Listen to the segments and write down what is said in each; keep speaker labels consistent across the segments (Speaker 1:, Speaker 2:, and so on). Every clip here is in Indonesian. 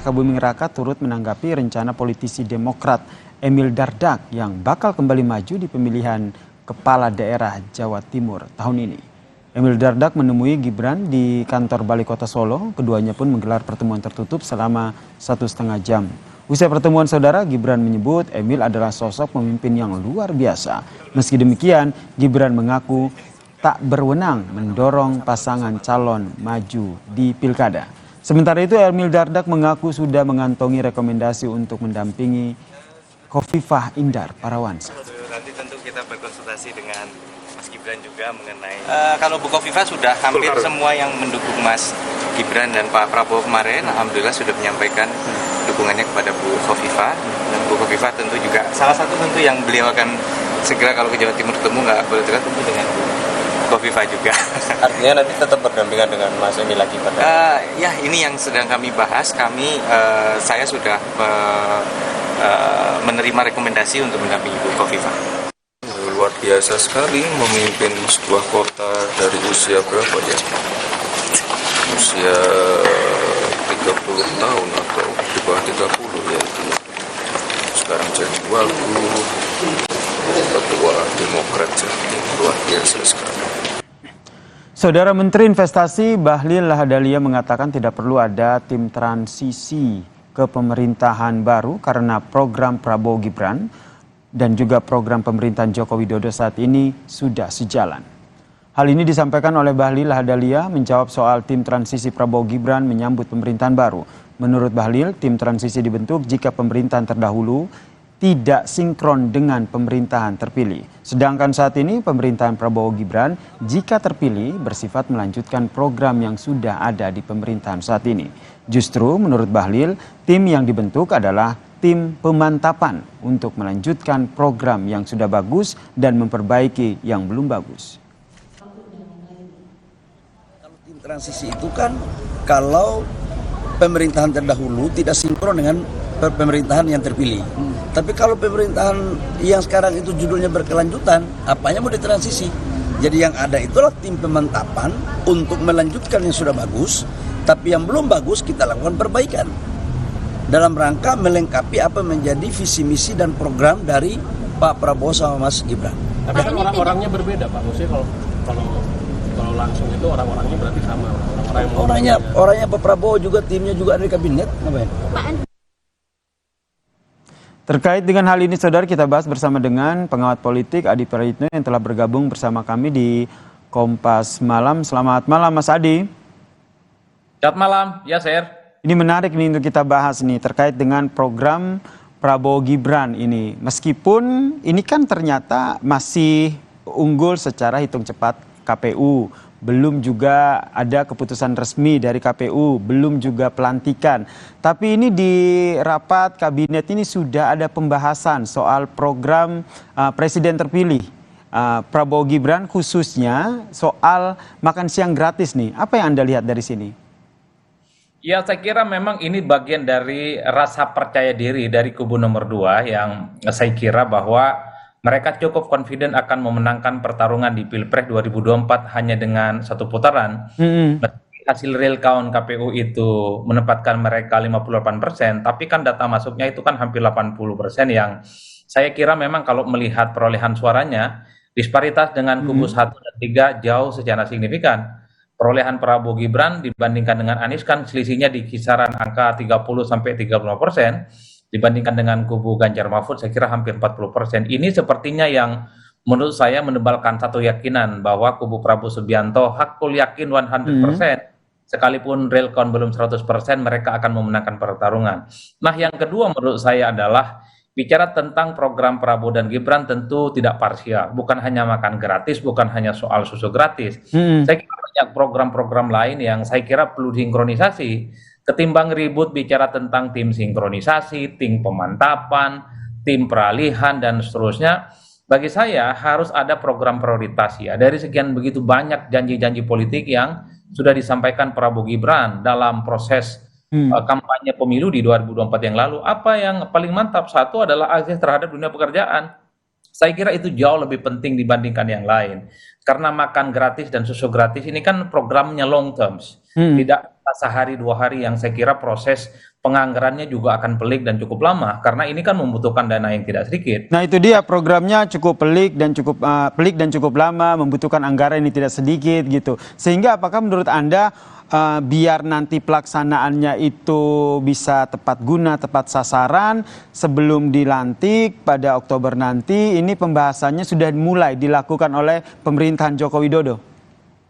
Speaker 1: Rakabuming Raka turut menanggapi rencana politisi Demokrat Emil Dardak yang bakal kembali maju di pemilihan Kepala Daerah Jawa Timur tahun ini. Emil Dardak menemui Gibran di kantor Balai Kota Solo. Keduanya pun menggelar pertemuan tertutup selama 1,5 jam. Usai pertemuan saudara, Gibran menyebut Emil adalah sosok pemimpin yang luar biasa. Meski demikian, Gibran mengaku tak berwenang mendorong pasangan calon maju di pilkada. Sementara itu, Emil Dardak mengaku sudah mengantongi rekomendasi untuk mendampingi Khofifah Indar Parawansa.
Speaker 2: Nanti tentu kita berkonsultasi dengan Mas Gibran juga mengenai kalau Bu Khofifah sudah hampir semua yang mendukung Mas Gibran dan Pak Prabowo kemarin, alhamdulillah sudah menyampaikan dukungannya kepada Bu Khofifah, dan Bu Khofifah tentu juga salah satu tentu yang beliau akan segera kalau ke Jawa Timur ketemu, nggak boleh dekat, tentu dengan Bu Khofifah juga.
Speaker 3: Artinya nanti tetap berdampingan dengan Mas Emil lagi pada?
Speaker 2: Ya, ini yang sedang kami bahas. Saya sudah menerima rekomendasi untuk mendampingi Bu Khofifah.
Speaker 4: Luar biasa sekali memimpin sebuah kota dari usia berapa ya? Usia 30 tahun atau di bawah 30 ya itu. Sekarang jadi wagub, ketua Demokrat, jadi luar biasa sekali.
Speaker 1: Saudara Menteri Investasi Bahlil Lahadalia mengatakan tidak perlu ada tim transisi ke pemerintahan baru karena program Prabowo Gibran dan juga program pemerintahan Joko Widodo saat ini sudah sejalan. Hal ini disampaikan oleh Bahlil Lahadalia menjawab soal tim transisi Prabowo Gibran menyambut pemerintahan baru. Menurut Bahlil, tim transisi dibentuk jika pemerintahan terdahulu tidak sinkron dengan pemerintahan terpilih. Sedangkan saat ini pemerintahan Prabowo Gibran jika terpilih bersifat melanjutkan program yang sudah ada di pemerintahan saat ini. Justru menurut Bahlil, tim yang dibentuk adalah tim pemantapan untuk melanjutkan program yang sudah bagus dan memperbaiki yang belum bagus.
Speaker 5: Kalau tim transisi itu kan kalau pemerintahan terdahulu tidak sinkron dengan pemerintahan yang terpilih. Tapi kalau pemerintahan yang sekarang itu judulnya berkelanjutan, apanya mau ditransisi? Jadi yang ada itulah tim pemantapan untuk melanjutkan yang sudah bagus, tapi yang belum bagus kita lakukan perbaikan. Dalam rangka melengkapi apa menjadi visi misi dan program dari Pak Prabowo sama Mas Gibran.
Speaker 3: Tapi kan orang-orangnya berbeda Pak, maksudnya kalau langsung itu orang-orangnya berarti sama.
Speaker 5: Orangnya Pak Prabowo juga timnya juga ada di kabinet.
Speaker 1: Terkait dengan hal ini, saudara, kita bahas bersama dengan pengamat politik Adi Prayitno yang telah bergabung bersama kami di Kompas Malam. Selamat malam, Mas Adi.
Speaker 6: Selamat malam, ya Sir.
Speaker 1: Ini menarik nih untuk kita bahas nih terkait dengan program Prabowo Gibran ini. Meskipun ini kan ternyata masih unggul secara hitung cepat KPU. Belum juga ada keputusan resmi dari KPU, belum juga pelantikan. Tapi ini di rapat kabinet ini sudah ada pembahasan soal program presiden terpilih Prabowo Gibran, khususnya soal makan siang gratis nih. Apa yang Anda lihat dari sini?
Speaker 6: Ya, saya kira memang ini bagian dari rasa percaya diri dari kubu nomor 2 yang saya kira bahwa mereka cukup confident akan memenangkan pertarungan di Pilpres 2024 hanya dengan satu putaran. Hasil real count KPU itu menempatkan mereka 58%, tapi kan data masuknya itu kan hampir 80% yang saya kira memang kalau melihat perolehan suaranya, disparitas dengan kubu 1 dan 3 jauh secara signifikan. Perolehan Prabowo Gibran dibandingkan dengan Anies kan selisihnya di kisaran angka 30-35%. Dibandingkan dengan kubu Ganjar Mahfud saya kira hampir 40%. Ini sepertinya yang menurut saya menebalkan satu keyakinan bahwa kubu Prabowo Subianto hakul yakin 100%. Sekalipun real count belum 100%, mereka akan memenangkan pertarungan. Nah, yang kedua menurut saya adalah bicara tentang program Prabowo dan Gibran tentu tidak parsial. Bukan hanya makan gratis, bukan hanya soal susu gratis. Saya kira banyak program-program lain yang saya kira perlu sinkronisasi. Ketimbang ribut bicara tentang tim sinkronisasi, tim pemantapan, tim peralihan, dan seterusnya, bagi saya harus ada program prioritas ya. Dari sekian begitu banyak janji-janji politik yang sudah disampaikan Prabowo Gibran dalam proses kampanye pemilu di 2024 yang lalu, apa yang paling mantap? Satu adalah akses terhadap dunia pekerjaan. Saya kira itu jauh lebih penting dibandingkan yang lain. Karena makan gratis dan susu gratis ini kan programnya long terms. Tidak sehari 2 hari yang saya kira proses penganggarannya juga akan pelik dan cukup lama karena ini kan membutuhkan dana yang tidak sedikit.
Speaker 1: Nah itu dia, programnya cukup pelik dan cukup lama, membutuhkan anggaran yang tidak sedikit gitu. Sehingga apakah menurut Anda biar nanti pelaksanaannya itu bisa tepat guna, tepat sasaran sebelum dilantik pada Oktober nanti, ini pembahasannya sudah mulai dilakukan oleh pemerintahan Joko Widodo?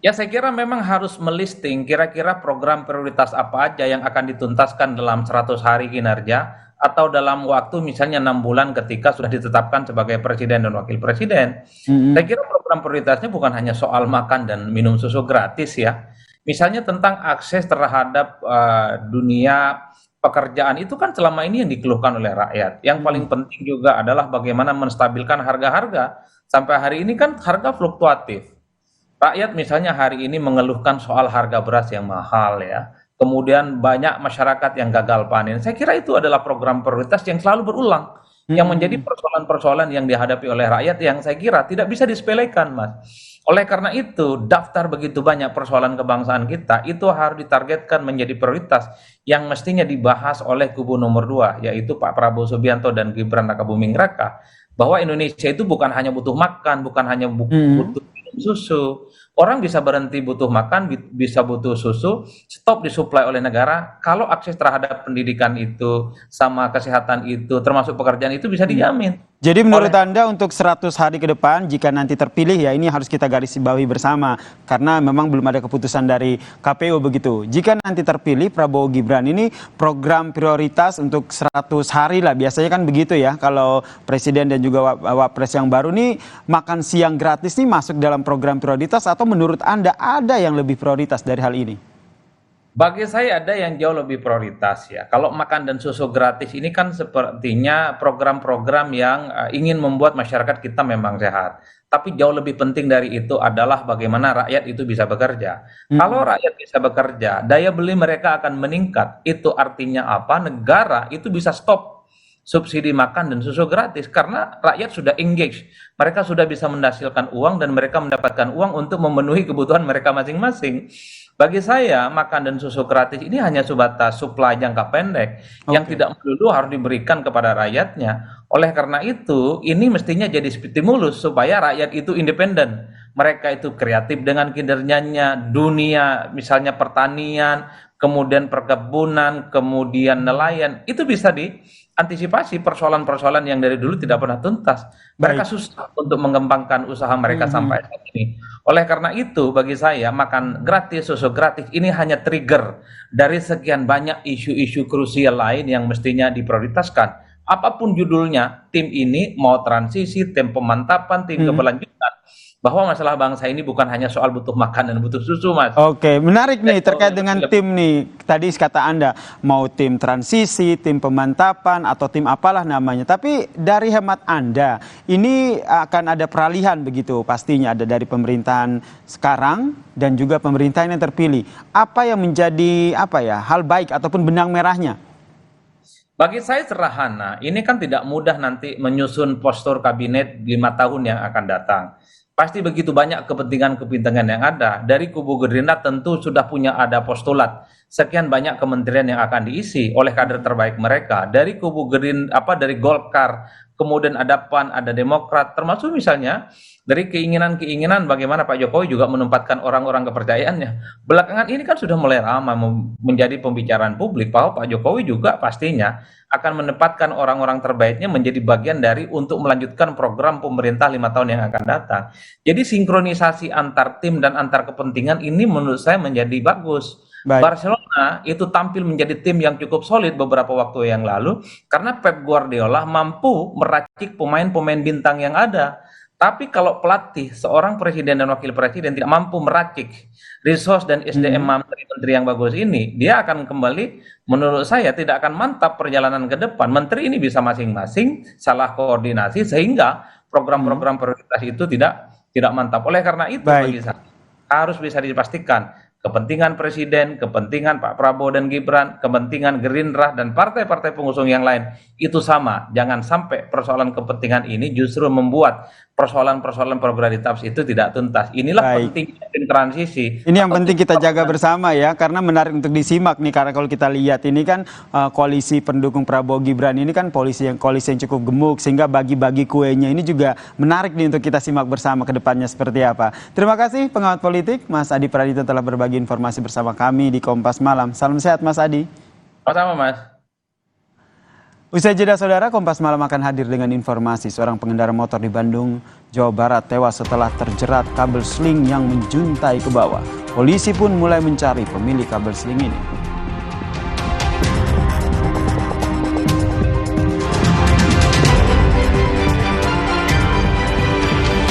Speaker 6: Ya saya kira memang harus melisting kira-kira program prioritas apa aja yang akan dituntaskan dalam 100 hari kinerja atau dalam waktu misalnya 6 bulan ketika sudah ditetapkan sebagai presiden dan wakil presiden. Saya kira program prioritasnya bukan hanya soal makan dan minum susu gratis ya. Misalnya tentang akses terhadap dunia pekerjaan itu kan selama ini yang dikeluhkan oleh rakyat. Yang paling penting juga adalah bagaimana menstabilkan harga-harga. Sampai hari ini kan harga fluktuatif. Rakyat misalnya hari ini mengeluhkan soal harga beras yang mahal ya. Kemudian banyak masyarakat yang gagal panen. Saya kira itu adalah program prioritas yang selalu berulang. Yang menjadi persoalan-persoalan yang dihadapi oleh rakyat yang saya kira tidak bisa disepelekan, Mas. Oleh karena itu, daftar begitu banyak persoalan kebangsaan kita itu harus ditargetkan menjadi prioritas yang mestinya dibahas oleh kubu nomor 2, yaitu Pak Prabowo Subianto dan Gibran Rakabuming Raka. Bahwa Indonesia itu bukan hanya butuh makan, bukan hanya butuh minum susu. Orang bisa berhenti butuh makan, bisa butuh susu, stop disuplai oleh negara. Kalau akses terhadap pendidikan itu, sama kesehatan itu, termasuk pekerjaan itu bisa dijamin.
Speaker 1: Jadi menurut Anda untuk 100 hari ke depan jika nanti terpilih ya ini harus kita garis bawahi bersama karena memang belum ada keputusan dari KPU begitu. Jika nanti terpilih Prabowo Gibran ini program prioritas untuk 100 hari lah biasanya kan begitu ya kalau presiden dan juga wapres yang baru nih makan siang gratis nih masuk dalam program prioritas atau menurut Anda ada yang lebih prioritas dari hal ini?
Speaker 6: Bagi saya ada yang jauh lebih prioritas ya. Kalau makan dan susu gratis ini kan sepertinya program-program yang ingin membuat masyarakat kita memang sehat. Tapi jauh lebih penting dari itu adalah bagaimana rakyat itu bisa bekerja. Kalau rakyat bisa bekerja, daya beli mereka akan meningkat. Itu artinya apa? Negara itu bisa stop subsidi makan dan susu gratis karena rakyat sudah engage. Mereka sudah bisa menghasilkan uang dan mereka mendapatkan uang untuk memenuhi kebutuhan mereka masing-masing. Bagi saya, makan dan susu gratis ini hanya sebatas supply jangka pendek yang tidak melulu harus diberikan kepada rakyatnya. Oleh karena itu, ini mestinya jadi stimulus supaya rakyat itu independen. Mereka itu kreatif dengan kinerjanya, dunia misalnya pertanian, kemudian perkebunan, kemudian nelayan, itu bisa diantisipasi persoalan-persoalan yang dari dulu tidak pernah tuntas. Mereka susah untuk mengembangkan usaha mereka sampai saat ini. Oleh karena itu, bagi saya, makan gratis, susu gratis, ini hanya trigger dari sekian banyak isu-isu krusial lain yang mestinya diprioritaskan. Apapun judulnya, tim ini mau transisi, tim pemantapan, tim keberlanjutan. Bahwa masalah bangsa ini bukan hanya soal butuh makan dan butuh susu, Mas.
Speaker 1: Oke, menarik nih terkait dengan tim nih. Tadi kata Anda, mau tim transisi, tim pemantapan, atau tim apalah namanya. Tapi dari hemat Anda, ini akan ada peralihan begitu pastinya. Ada dari pemerintahan sekarang dan juga pemerintahan yang terpilih. Apa yang menjadi hal baik ataupun benang merahnya?
Speaker 6: Bagi saya sederhana, ini kan tidak mudah nanti menyusun postur kabinet 5 tahun yang akan datang. Pasti begitu banyak kepentingan-kepentingan yang ada. Dari kubu Gerindra tentu sudah punya ada postulat. Sekian banyak kementerian yang akan diisi oleh kader terbaik mereka. Dari kubu dari Golkar, kemudian ada PAN, ada Demokrat, termasuk misalnya dari keinginan-keinginan bagaimana Pak Jokowi juga menempatkan orang-orang kepercayaannya. Belakangan ini kan sudah mulai ramai menjadi pembicaraan publik bahwa Pak Jokowi juga pastinya akan menempatkan orang-orang terbaiknya menjadi bagian dari untuk melanjutkan program pemerintah 5 tahun yang akan datang. Jadi sinkronisasi antar tim dan antar kepentingan ini menurut saya menjadi bagus. Barcelona itu tampil menjadi tim yang cukup solid beberapa waktu yang lalu karena Pep Guardiola mampu meracik pemain-pemain bintang yang ada. Tapi kalau pelatih, seorang presiden dan wakil presiden tidak mampu meracik resource dan SDM menteri-menteri yang bagus ini, dia akan kembali, menurut saya tidak akan mantap perjalanan ke depan. Menteri ini bisa masing-masing salah koordinasi sehingga program-program prioritas itu tidak mantap. Oleh karena itu bagi saya harus bisa dipastikan kepentingan presiden, kepentingan Pak Prabowo dan Gibran, kepentingan Gerindra dan partai-partai pengusung yang lain itu sama. Jangan sampai persoalan kepentingan ini justru membuat persoalan-persoalan progresivitas itu tidak tuntas. Inilah
Speaker 1: Baik.
Speaker 6: pentingnya tim transisi.
Speaker 1: Ini yang penting kita jaga bersama ya, karena menarik untuk disimak nih, karena kalau kita lihat ini kan koalisi pendukung Prabowo Gibran ini kan koalisi yang cukup gemuk, sehingga bagi-bagi kuenya ini juga menarik nih untuk kita simak bersama ke depannya seperti apa. Terima kasih pengamat politik Mas Adi Praditya telah berbagi informasi bersama kami di Kompas Malam. Salam sehat Mas Adi.
Speaker 6: Sama-sama Mas.
Speaker 1: Usai jeda saudara, Kompas Malam akan hadir dengan informasi seorang pengendara motor di Bandung, Jawa Barat tewas setelah terjerat kabel seling yang menjuntai ke bawah. Polisi pun mulai mencari pemilik kabel seling ini.